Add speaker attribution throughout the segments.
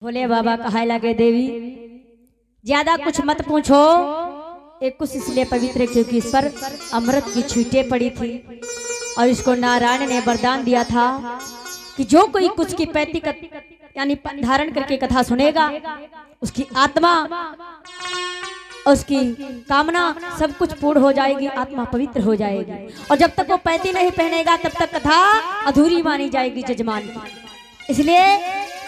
Speaker 1: भोले बाबा कहा लगे देवी ज्यादा कुछ मत पूछो, एक कुछ इसलिए पवित्र है क्योंकि इस पर अमृत की छींटें पड़ी थी और इसको नारायण ने वरदान दिया था कि जो कोई कुछ की पैती यानी धारण करके कथा सुनेगा उसकी आत्मा उसकी कामना सब कुछ पूर्ण हो जाएगी, आत्मा पवित्र हो जाएगी। और जब तक वो पैती नहीं पहनेगा तब तक कथा अधूरी मानी जाएगी जजमान की। इसलिए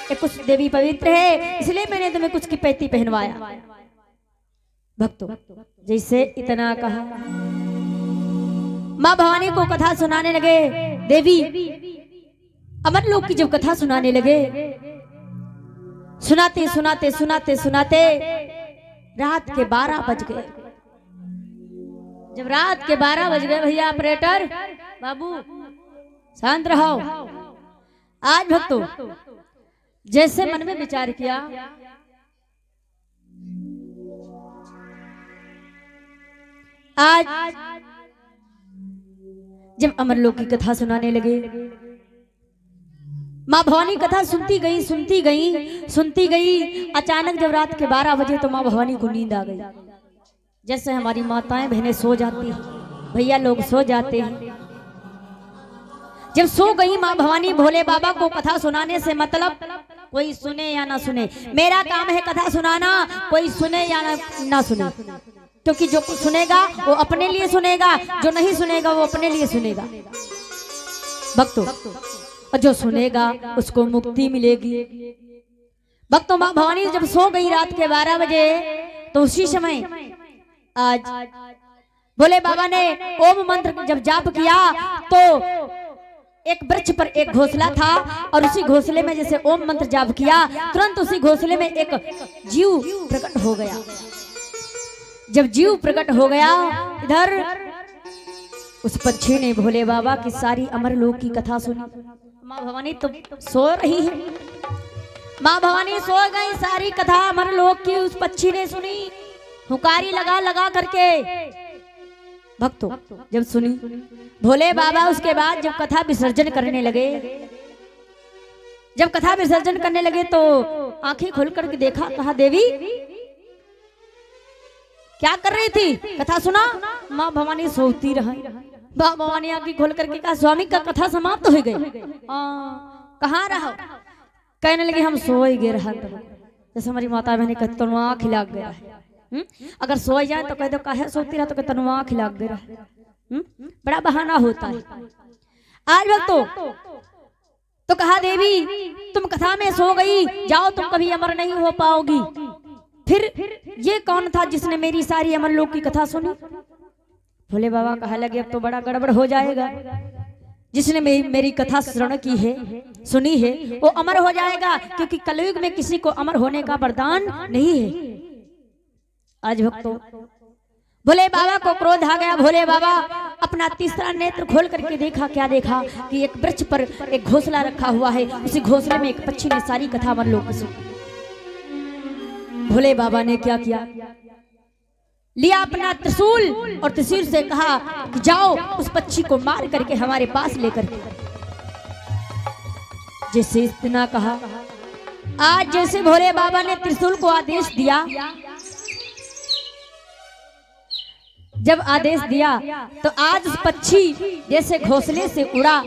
Speaker 1: ये कुछ देवी पवित्र है, इसलिए मैंने तुम्हें कुछ की पैती पहनवाया। भक्तों जैसे इतना कहा माँ भवानी को कथा सुनाने लगे। देवी अमर लोक की जब कथा सुनाने लगे, सुनाते सुनाते सुनाते सुनाते रात के 12 बज गए। जब रात के 12 बज गए, भैया ऑपरेटर बाबू शांत रहो। आज भक्तों जैसे मन में विचार किया, आज जब अमरलोक की कथा सुनाने लगे, माँ भवानी कथा सुनती गई सुनती गई सुनती गई। अचानक जब रात के 12 बजे तो माँ भवानी को नींद आ गई। जैसे हमारी माताएं बहनें सो जाती हैं, भैया लोग सो जाते हैं। जब सो गई माँ भवानी, भोले बाबा को कथा सुनाने से मतलब कोई सुने या ना सुने, मेरा काम है कथा सुनाना, कोई सुने या ना सुने, क्योंकि जो सुनेगा वो अपने लिए सुनेगा, जो नहीं सुनेगा वो अपने लिए सुनेगा। भक्तों और जो सुनेगा उसको मुक्ति मिलेगी। भक्तों माँ भवानी जब सो गई रात के 12 बजे, तो उसी समय आज भोले बाबा ने ओम मंत्र जब जाप किया तो एक वृक्ष पर एक घोंसला था और उसी घोंसले में जैसे ओम मंत्र जाप किया, तुरंत उसी घोंसले में एक जीव प्रकट हो गया। जब जीव प्रकट हो गया, इधर उस पक्षी ने भोले बाबा की सारी अमरलोक की कथा सुनी। माँ भवानी तो सो रही है, माँ भवानी सो गई, सारी कथा अमरलोक की उस पक्षी ने सुनी, हुकारी लगा लगा करके। भक्तों जब सुनी भोले बाबा, उसके बाद जब कथा विसर्जन करने लगे, जब कथा विसर्जन करने लगे तो आंखें खोल करके देखा, कहा देवी क्या कर रही थी, कथा सुना। माँ भवानी सोती रही। माँ भवानी आंखें खोल करके कहा स्वामी का कथा समाप्त हो गई, कहाँ रहा। कहने लगे हम सोए गे रहा। जैसे हमारी माता बहने कहते तो आँख लग गया है, अगर सोए जाए तो कह दो काहे सोती रहा, तो कहते आँख लग गया है, बड़ा बहाना होता है। आज भक्तों तो कहा देवी तुम कथा में सो गई, जाओ तुम कभी अमर नहीं हो पाओगी। फिर ये कौन था जिसने मेरी सारी अमरलोक की कथा सुनी। भोले बाबा कहा लगे अब तो बड़ा गड़बड़ हो जाएगा, जिसने मेरी कथा श्रवण की है, सुनी है, वो अमर हो जाएगा, क्योंकि कलयुग में किसी को अमर होने का वरदान नहीं है। आज भक्तों भोले बाबा को क्रोध आ गया। भोले बाबा अपना तीसरा नेत्र खोल करके देखा, क्या देखा कि एक वृक्ष पर एक घोंसला रखा हुआ है, उसी घोंसले में एक पक्षी ने सारी कथा अमरलोक की सुनी। भोले बाबा ने क्या किया, लिया अपना त्रिशूल और त्रिशूल से कहा कि जाओ उस पक्षी को मार करके हमारे पास लेकर के। जैसे इतना कहा, आज जैसे भोले बाबा ने त्रिशूल को आदेश दिया, जब आदेश दिया तो आज उस पक्षी जैसे घोंसले से उड़ा,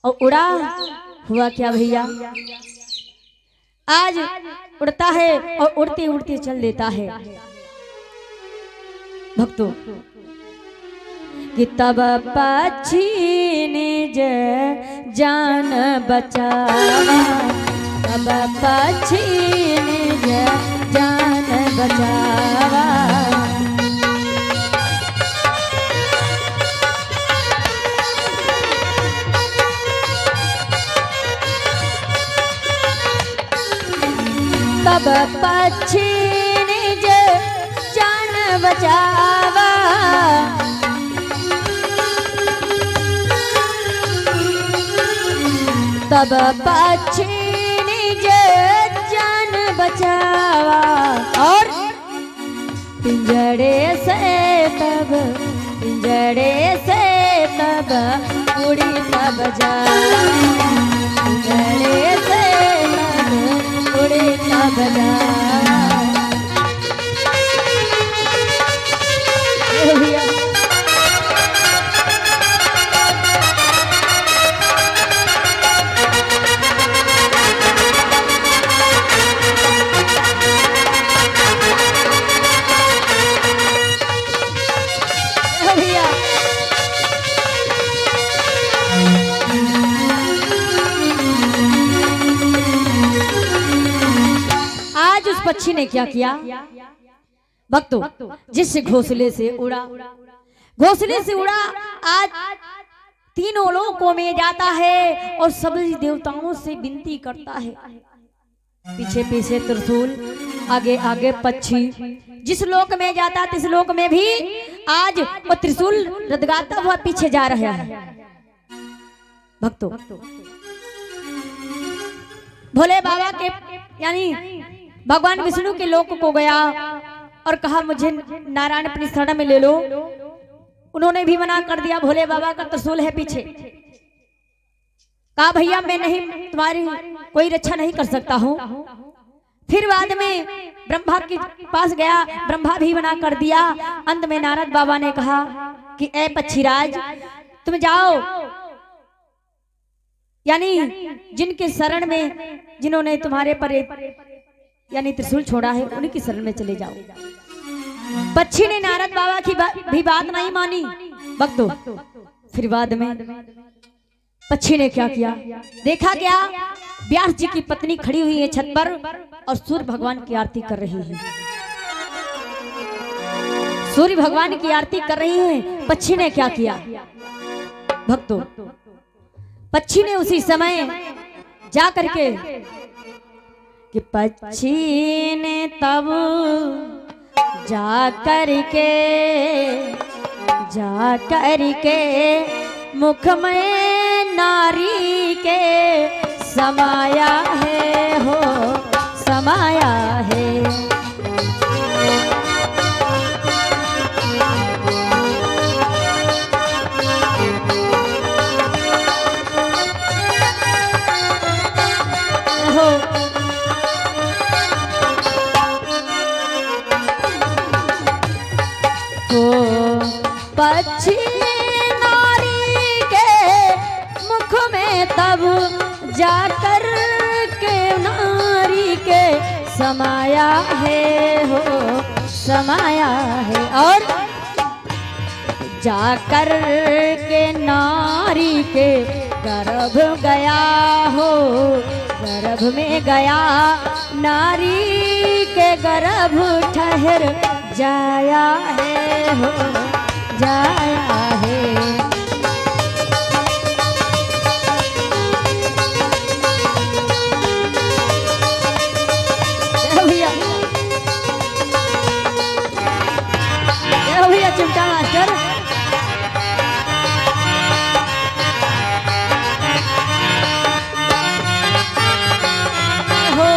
Speaker 1: और उड़ा हुआ क्या भैया, आज उड़ता है और उड़ते उड़ते चल देता है। भक्तों कि तब पक्षी निज जान बचावा, तब पक्षी निज जान बचावा। तब पक्षी निज जान बचावा, तब पक्षी निज जान बचावा। और पिंजड़े से तब, पिंजड़े से तब उड़ी तब जा, पिंजड़े से तब बजा। भैया आज उस पक्षी ने क्या किया भक्तों, जिस घोंसले से उड़ा, घोंसले से उड़ा, आज तीनों लोकों में जाता है और सभी देवताओं से विनती करता है। पीछे पीछे त्रिशूल, आगे आगे पक्षी, जिस लोक में जाता तिस लोक में भी आज वो त्रिशूल रदगाता हुआ पीछे जा रहा है। भक्तों भोले बाबा के यानी भगवान विष्णु के लोक को गया और कहा मुझे नारायण अपनी शरण में ले लो। उन्होंने भी मना कर दिया, भोले बाबा का त्रिशूल है पीछे। कहा भैया मैं नहीं, तुम्हारी कोई रक्षा नहीं कर सकता हूँ। फिर बाद में ब्रह्मा के पास गया, ब्रह्मा भी मना कर दिया। अंत में नारद बाबा ने कहा कि ए पक्षीराज तुम जाओ, यानी जिनके शरण में, जिन्होंने तुम्हारे पर यानी त्रिशूल छोड़ा है, उनकी शरण में चले जाओ। पक्षी ने नारद बाबा की भी बात नहीं मानी भक्तों। फिर बाद में पक्षी ने क्या किया, देखा गया व्यास जी की पत्नी खड़ी हुई है छत पर और सूर्य भगवान की आरती कर रही है। सूर्य भगवान की आरती कर रही है। पक्षी ने क्या किया भक्तों, पक्षी ने उसी समय जा करके कि पक्षी ने तब जा करके मुख में नारी के समाया है, हो समाया है। पक्षी नारी के मुख में तब जाकर के नारी के समाया है, हो समाया है। और जाकर के नारी के गर्भ गया, हो गर्भ में गया, नारी के गर्भ ठहर जाया है, हो जाया है। भैया चिमटा मास्टर हो।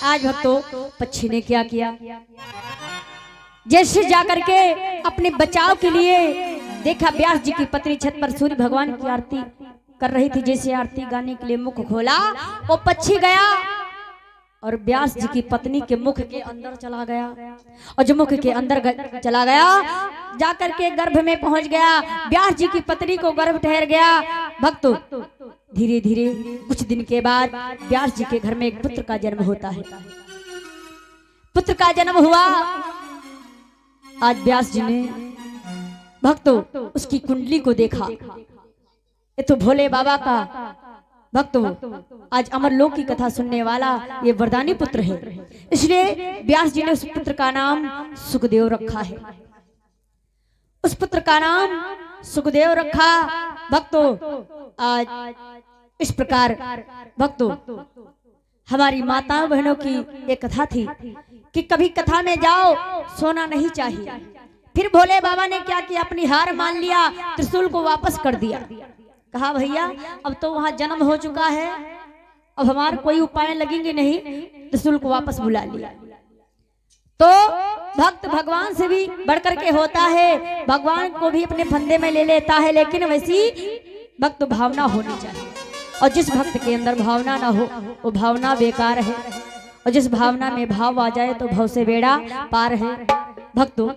Speaker 1: आज भक्तों पक्षी ने क्या किया, जैसे जाकर के अपने बचाव के लिए देखा व्यास जी की पत्नी छत पर सूर्य भगवान की आरती कर रही थी। जैसे आरती गाने के लिए मुख खोला, वो पक्षी गया और व्यास जी की पत्नी के मुख के अंदर चला गया। और जो मुख के अंदर चला गया, जाकर के गर्भ में पहुंच गया। व्यास जी की पत्नी को गर्भ ठहर गया। भक्तों धीरे धीरे कुछ दिन के बाद व्यास जी के घर में एक पुत्र का जन्म होता है। पुत्र का जन्म हुआ। आज व्यास जी ने भक्तों उसकी कुंडली को देखा। ये तो भोले बाबा का भक्तों आज अमरलोक की कथा सुनने वाला ये वरदानी पुत्र है। इसलिए व्यास जी ने उस पुत्र का नाम सुखदेव रखा है। उस पुत्र का नाम सुखदेव रखा। भक्तों आज इस प्रकार भक्तों हमारी माताओं बहनों की एक कथा थी कि कभी कथा में जाओ सोना नहीं चाहिए। फिर भोले बाबा ने क्या किया, अपनी हार मान लिया, त्रिशूल को वापस कर दिया। कहा भैया अब तो वहां जन्म हो चुका है, अब हमारे कोई उपाय लगेंगे नहीं, रसूल को वापस बुला लिया। तो भक्त भगवान से भी बढ़कर के होता है, भगवान को भी अपने फंदे में ले लेता है, लेकिन वैसी भक्त भावना होनी चाहिए। और जिस भक्त के अंदर भावना ना हो वो भावना बेकार है, और जिस भावना में भाव आ जाए तो भव से बेड़ा पार है। भक्तों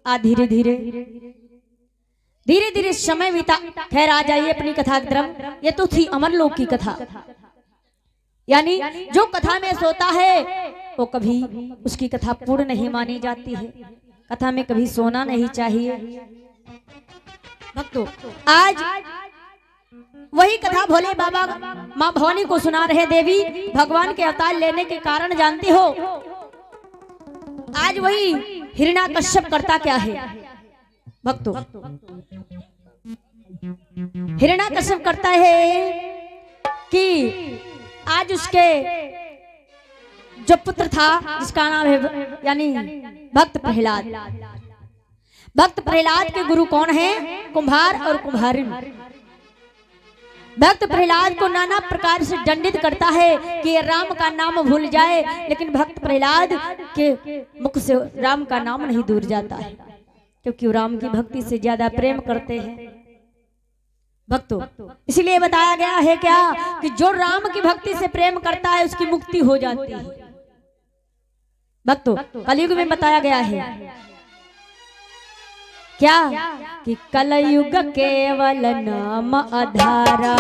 Speaker 1: आ धीरे धीरे धीरे धीरे समय बीता। खैर आ जाइए अपनी कथा की तरफ। ये तो थी अमरलोक की कथा, यानी जो कथा में सोता है वो कभी उसकी कथा पूर्ण नहीं मानी जाती है। कथा में कभी सोना नहीं चाहिए। भक्तों आज वही कथा भोले बाबा माँ भवानी को सुना रहे। देवी भगवान के अवतार लेने के कारण जानती हो, आज वही हिरण्याकश्यप करता क्या है। भक्तों हिरण्याकश्यप करता है कि आज उसके जो पुत्र था जिसका नाम है यानी भक्त प्रहलाद। भक्त प्रहलाद के गुरु कौन है? कुम्हार और कुम्हारिन। भक्त प्रहलाद को नाना प्रकार से दंडित करता है कि राम का नाम भूल जाए, लेकिन भक्त प्रहलाद के मुख से राम का नाम नहीं दूर जाता है, क्योंकि वो राम की भक्ति से ज्यादा प्रेम करते हैं। भक्तों इसलिए बताया गया है क्या कि जो राम की भक्ति से प्रेम करता है उसकी मुक्ति हो जाती है। भक्तों कलयुग में बताया गया है क्या कि कलयुग केवल नाम आधारा,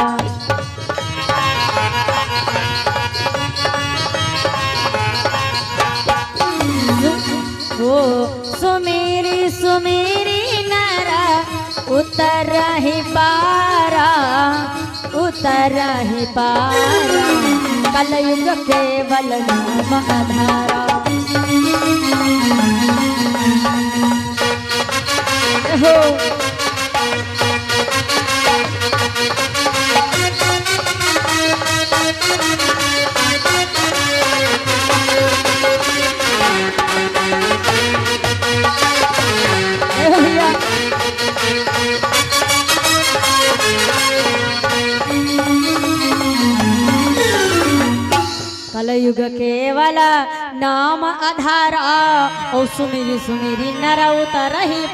Speaker 1: वो सुमेरी सुमेरी नरा उतर ही पारा, उतर ही पारा, कलयुग केवल नाम आधारा। हो कलयुग केवल नाम आधारा, और सुमिरी सुमिरी नर उतर ही